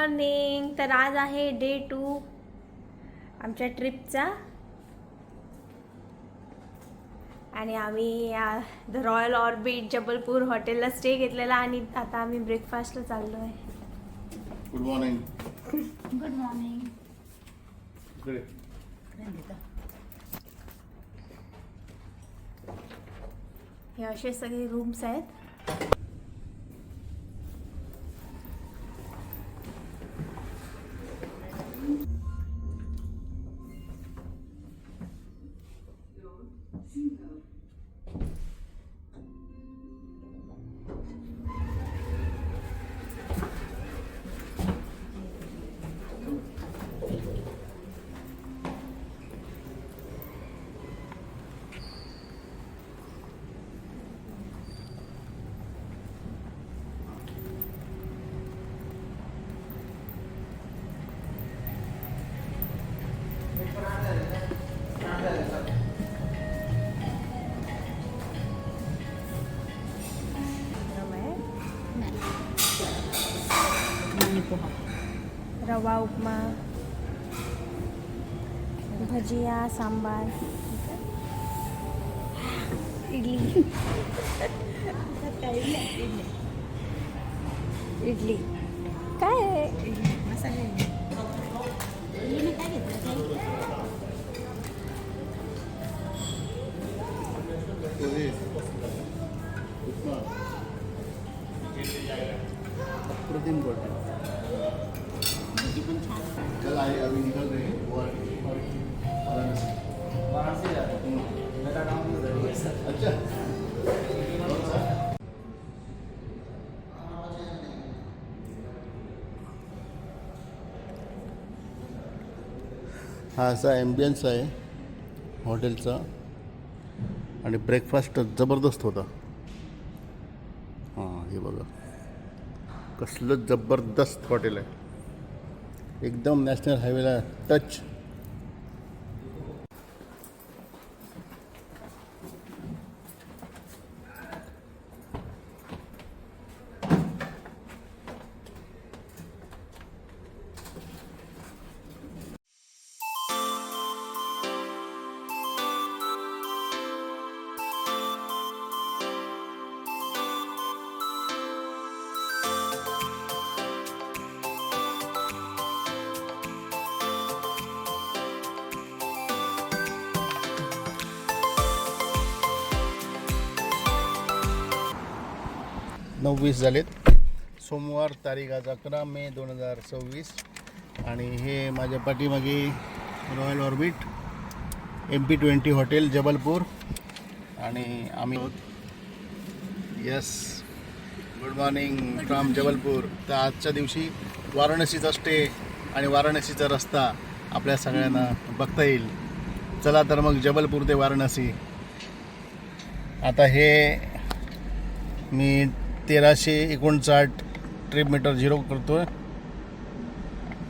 Morning. तर आज आहे डे 2 आमच्या ट्रिपचा आणि आम्ही द रॉयल ऑर्बिट जबलपूर हॉटेलला स्टे घेतलेला आणि आता आम्ही ब्रेकफास्टला चाललो आहे. Good morning. Good morning. हे असे सगळे रूम्स आहेत. रवा उपमा, भजिया, सांबार, इडली इडली काय आहे? मसाले इडलीने काय घेतलं अप्रतिम बोलते. भजी पण छान. कल आए अभी निकल रहे हैं वाराणसी जा रहे हैं. मेरा नाम अच्छा. हा असा ॲम्बियन्स आहे हॉटेलचा आणि ब्रेकफास्ट जबरदस्त होता. हां हे बघा कसलं जबरदस्त हॉटेल आहे. एकदम नॅशनल हायवेला टच. नव्वीस झालेत. सोमवार तारीख आज 11 मे 2026 आणि हे माझ्या पाठीमागे royal orbit MP20 hotel Jabalpur आणि आम्ही yes good morning from Jabalpur. तर आजच्या दिवशी वाराणसीचा स्टे आणि वाराणसीचा रस्ता आपल्या सगळ्यांना बघता येईल. चला तर मग जबलपूर ते वाराणसी. आता हे मी 1359 ट्रिप मीटर झिरो करतो आहे.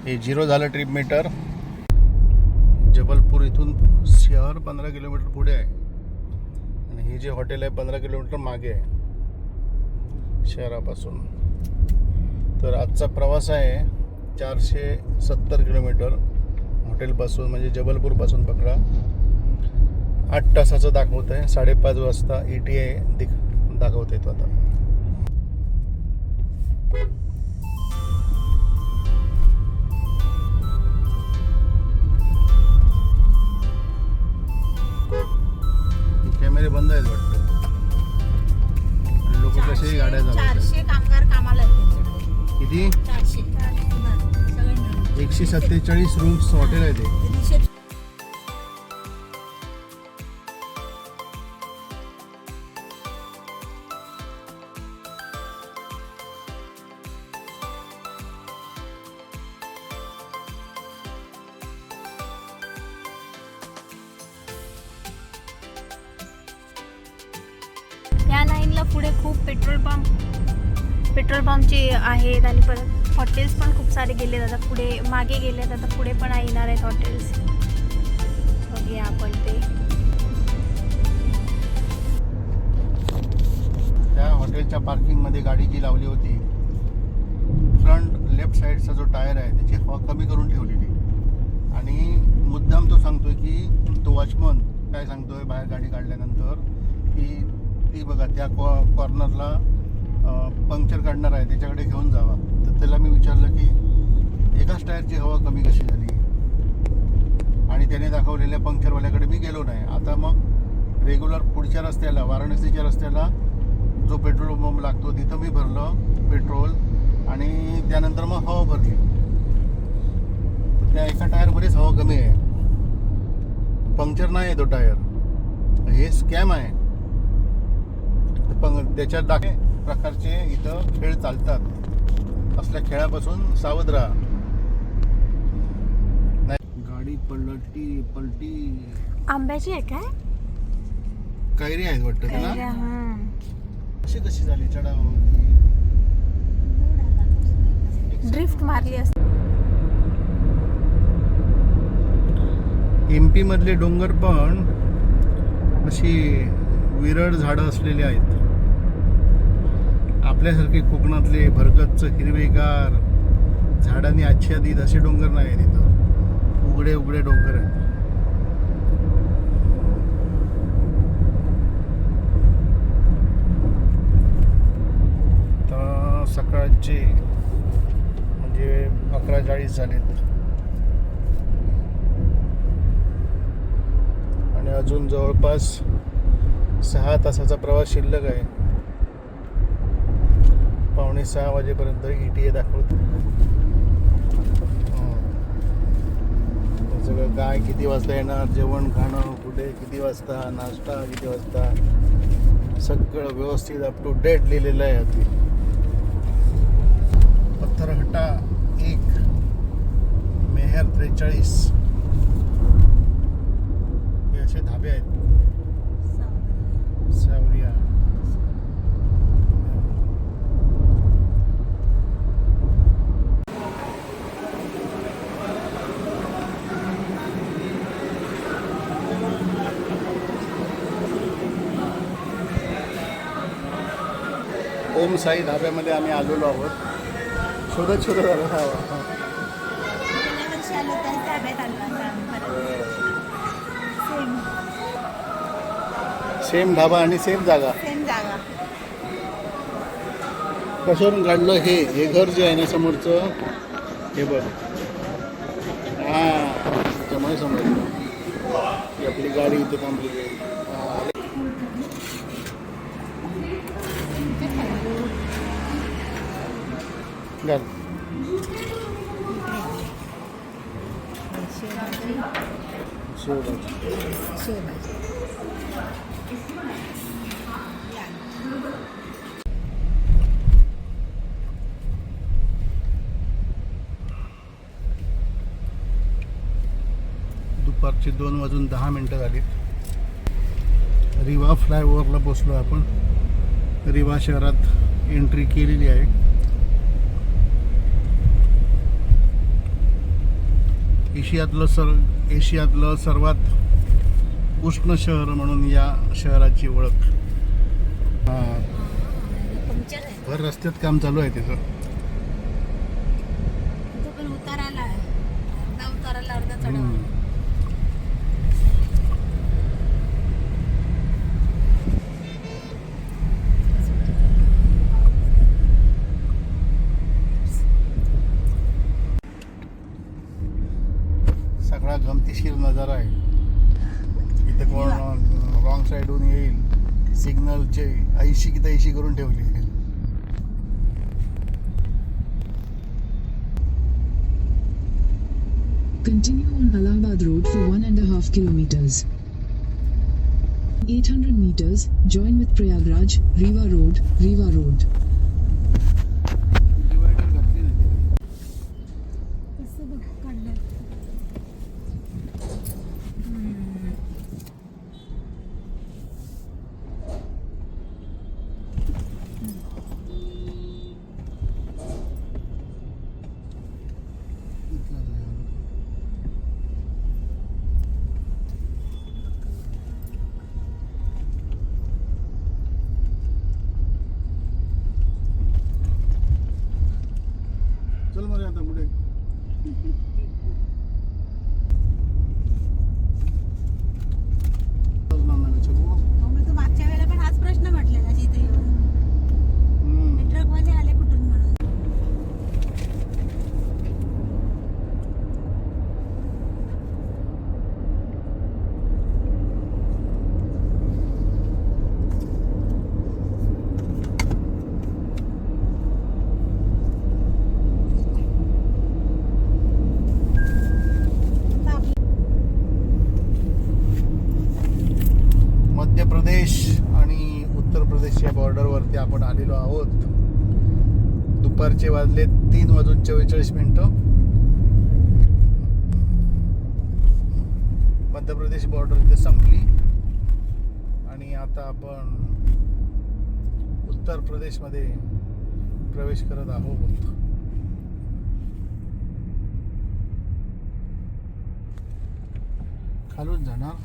हे झिरो झालं ट्रिप मीटर. जबलपूर इथून शहर 15 किलोमीटर पुढे आहे आणि हे जे हॉटेल आहे 15 किलोमीटर मागे आहे शहरापासून. तर आजचा प्रवास आहे 470 किलोमीटर हॉटेलपासून, म्हणजे जबलपूरपासून पकडा. 8 तासाचं दाखवत आहे. 5:30 वाजता ETA दाखवत येतो. आता कॅमेरे बंद आहेत वाटतं. लोक कसे गाड्या चालवतात. 400 कामगार कामाला आहेत त्यांच्याकडे. किती? 400 सगळे मिळून 147 रूम्स हॉटेल आहे ते. या लाईनला पुढे खूप पेट्रोल पंपचे आहेत आणि परत हॉटेल्स पण खूप सारे गेले. आता पुढे मागे गेलेत, आता पुढे पण येणार आहेत हॉटेल्स. बघूया आपण ते. त्या हॉटेलच्या पार्किंगमध्ये गाडी जी लावली होती फ्रंट लेफ्ट साईडचा जो टायर आहे त्याची हवा कमी करून ठेवलेली. आणि मुद्दाम तो सांगतोय की तो वॉचमन काय सांगतोय बाहेर गाडी काढल्यानंतर की ती बघा त्या कॉर्नरला पंक्चर काढणार आहे, त्याच्याकडे घेऊन जावा. तर त्याला मी विचारलं की एकाच टायरची हवा कमी कशी झाली, आणि त्याने दाखवलेल्या पंक्चरवाल्याकडे मी गेलो नाही. आता मग रेग्युलर पुढच्या रस्त्याला, वाराणसीच्या रस्त्याला जो पेट्रोल पंप लागतो तिथं मी भरलं पेट्रोल, आणि त्यानंतर मग हवा भरली. त्या एका टायरमध्येच हवा कमी आहे, पंक्चर नाही आहे तो टायर. हे स्कॅम आहे. त्याच्यात प्रकारचे इथं खेळ चालतात. असल्या खेळापासून सावध राहा. गाडी पलटी आंब्याची आहे काय? कैरी आहेत वाटतं कैऱ्या, त्याला. हां. अशी कशी झाली चढाव? ड्रिफ्ट मारली असते. MP मधले डोंगर पण अशी विरळ झाडं असलेली आहेत. आपल्यासारखे कोकणातले भरगच्च हिरवेगार झाडांनी आच्छादित असे डोंगर नाही आहेत इथं. उघडे उघडे डोंगर आहेत. तर सकाळचे म्हणजे 11:40 झालेत आणि अजून जवळपास 6 तासाचा प्रवास शिल्लक आहे. 5:45 वाजेपर्यंत ETA दाखवत. सगळं काय किती वाजता येणार, जेवण खाणं कुठे, किती वाजता नाश्ता, किती वाजता, सगळं व्यवस्थित अप टू डेट लिहिलेलं आहे. अगदी पत्थरहट्टा 1, मेहर 43 हे असे धाबे आहेत. सावरिया. ओम साई धाब्यामध्ये आम्ही आलेलो आहोत. शोधत आलो. गेल्या वर्षी आलो त्याच ताब्यात आलो आता परत. सेम ढाबा आणि सेम जागा. सेम जागा. कशावरून काढलं हे घर जे आहे ना समोरचं, हे बघ. हां, त्यामुळे समजलं की आपली गाडी इथे थांबलेली आहे. घाल. शेवभाजी. शेवभाजी. दुपारचे 2:10 झाली. रिवा फ्लायओव्हरला पोचलो आपण. रिवा शहरात एंट्री केलेली आहे. एशियातलं सर्वात उष्ण शहर म्हणून या शहराची ओळख. पंक्चर आहे. भर रस्त्यात काम चालू आहे तिथं. तो पण उताराला आहे. अर्धा उताराला अर्धा चढाव. सगळा गमतीशीर नजारा आहे. इथं कोण रॉंग साईडहून येईल, सिग्नलचे ऐशी की तैशी करून ठेवली. Continue on Allahabad Road for 1.5 kilometers. 800 meters, join with Prayagraj, Rewa Road, Rewa Road. Divider घातली नाही तिने. कसं बघ काढलं. इथला जायला. आहोत. दुपारचे वाजले 3:44. मध्य प्रदेश बॉर्डर इथे संपली आणि आता आपण उत्तर प्रदेशमध्ये प्रवेश करत आहोत. खालून जाणार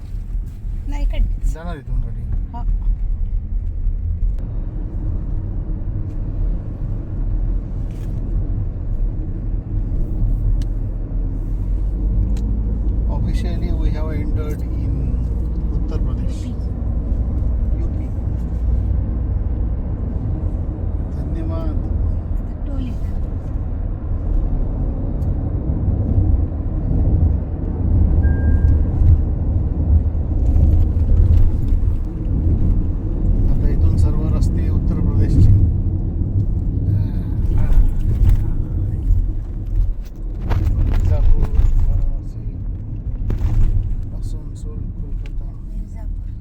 नाही कडे जाणार इथून गाडी. Officially, we have entered in Uttar Pradesh, UP. धन्यवाद. टोली आता इथून सर्व रस्ते उत्तर प्रदेशचे. मिर्झापूर, वाराणसी, आसनसोल, कोलकाता. मिर्झापूर.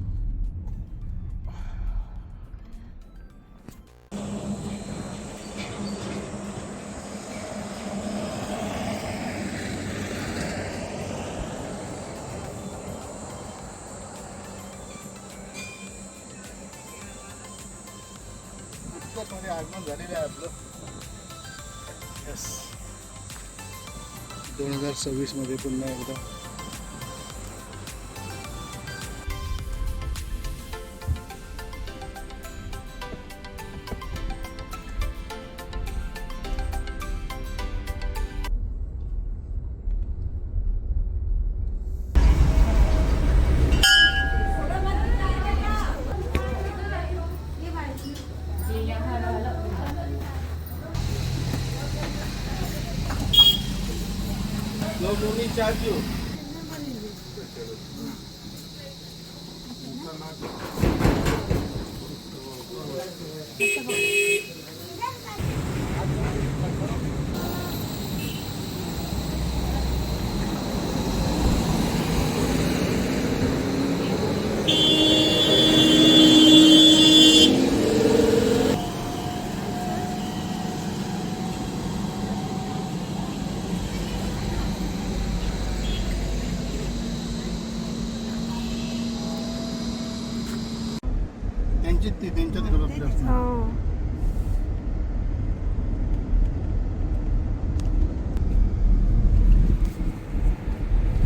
मध्ये आगमन झालेलं आहे आपलं. येस, 2026 मध्ये पुन्हा एकदा. त्यांच्या तिकडे असणार. हो.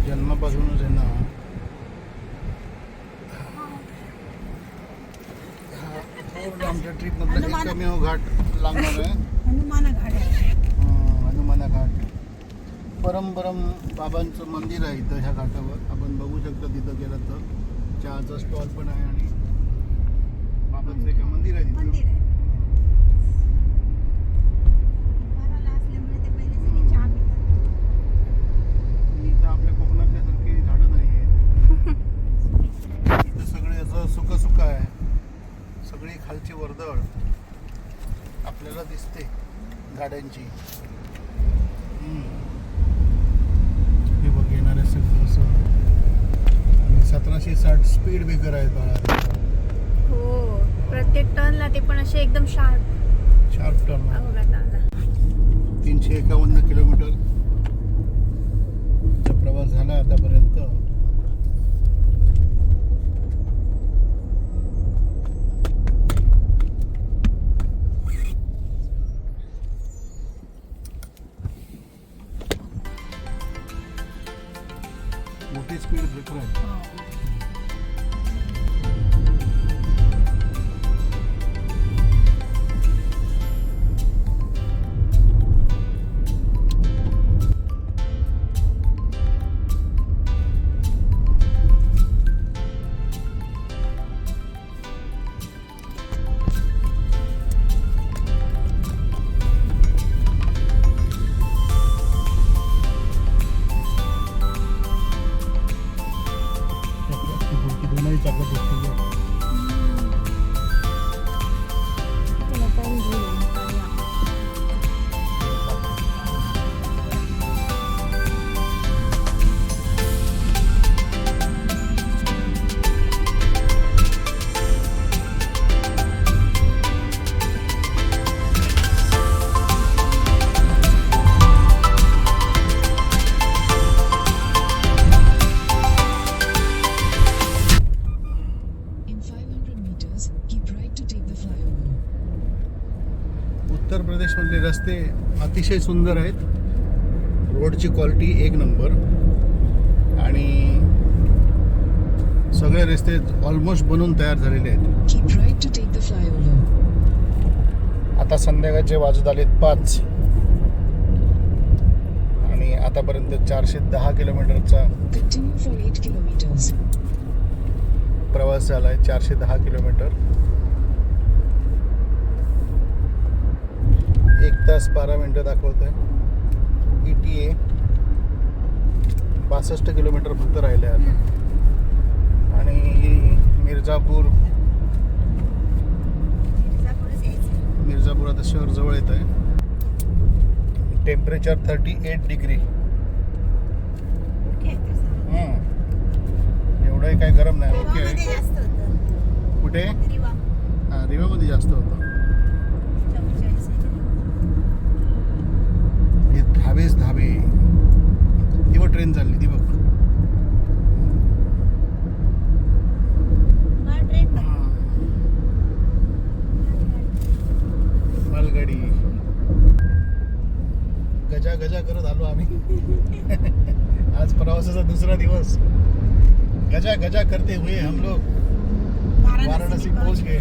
जन्मापासूनच आहे ना आमच्या ट्रिप मधला एकमेव घाट लागणार आहे. हनुमान घाट हनुमाना घाट. परम बाबांचं मंदिर आहे इथं ह्या घाटावर. आपण बघू शकता तिथं गेलं तर चहाचा स्टॉल पण आहे आणि बाबांचं एक मंदिर आहे तिथं. मंदिर आहे. घराला असल्यामुळे ते पहिले सगळे चहा पितात. इथं आपल्या कोकणातल्यासारखी झाडं नाही आहेत. इथं सगळे असं सुक आहे. सगळी खालची वर्दळ आपल्याला दिसते गाड्यांची. हे बघ येणार आहे सगळं असं. आणि 1760 स्पीड ब्रेकर आहेत बाळा. हो, प्रत्येक टर्नला ते पण असे एकदम शार्प टर्न. अपघात आला. 351 किलोमीटरचा प्रवास झाला आतापर्यंत. मोठी स्पीड ब्रेकर आहे. उत्तर प्रदेशमधले रस्ते अतिशय सुंदर आहेत. रोडची क्वालिटी एक नंबर आणि सगळे रस्ते ऑलमोस्ट बनून तयार झालेले आहेत. Keep right to take the flyover. आता संध्याकाळचे वाजत आलेत 5 आणि आतापर्यंत 410 किलोमीटरचा Continue for 8 kilometers. प्रवास झाला आहे. 410 किलोमीटर, 1 तास 12 मिनटं दाखवत आहे. ETA 62 किलोमीटर फक्त राहिले आता. आणि मिर्झापूर आता शहर जवळ येत आहे. Temperature 38 degree. एवढंही काय गरम नाही. ओके आहे. जास्त होतं कुठे? रिवा हां, रिवामध्ये जास्त होतं. 44 हे धाबेच धाबे. ती बघ ट्रेन चालली, ती बघ. ट्रेन मालगाडी. गजा गजा करत आलो आम्ही. आज प्रवासाचा दुसरा दिवस. गजा गजा करते हुए हम लोग वाराणसी पहुंच गए.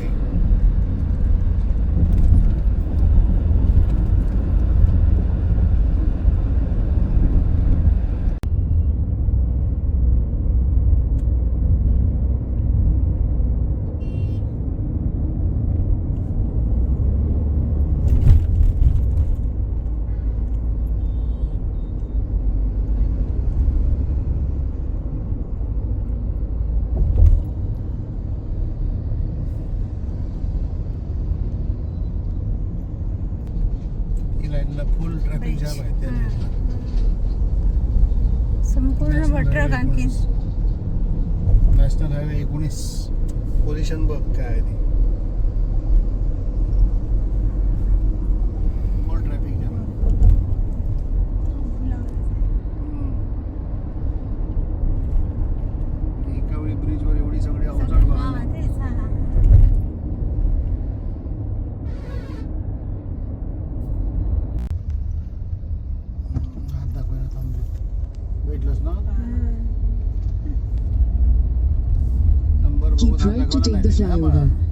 लाईनला फुल ट्रॅफिक जाम आहे त्या लाईनला. संपूर्ण ट्रक आणखी नॅशनल हायवे 19 पोझिशन बघ काय आहे ती. फुल ट्रॅफिक जाम आहे. एका वेळी ब्रिजवर एवढी सगळी अवजड वाहनं. हात दाखवायला थांबले. भेटलंच ना नंबर Keep बघून हात right to दाखवायला take the नाही. हा बघा. flyover.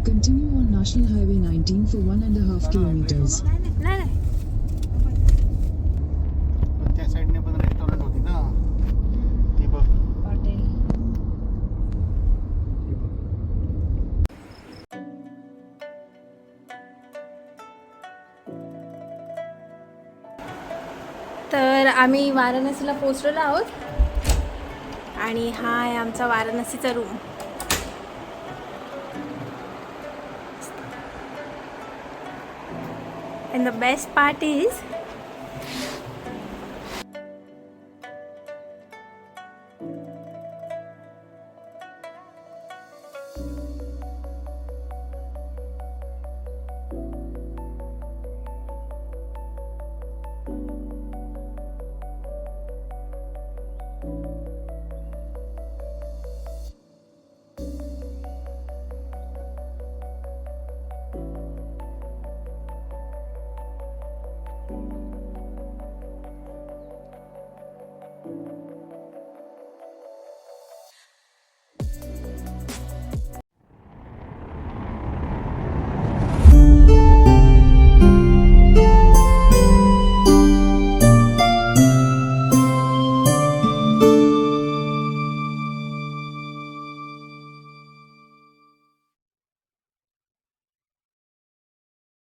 Continue on National Highway 19 for 1.5 kilometers. नाही नाही पण त्या साईडने पण रेस्टॉरंट होती ना. ती बघ, हॉटेल ती बघ. तर आम्ही वाराणसीला पोचलेलो आहोत आणि हा आहे आमचा वाराणसीचा room. And the best part is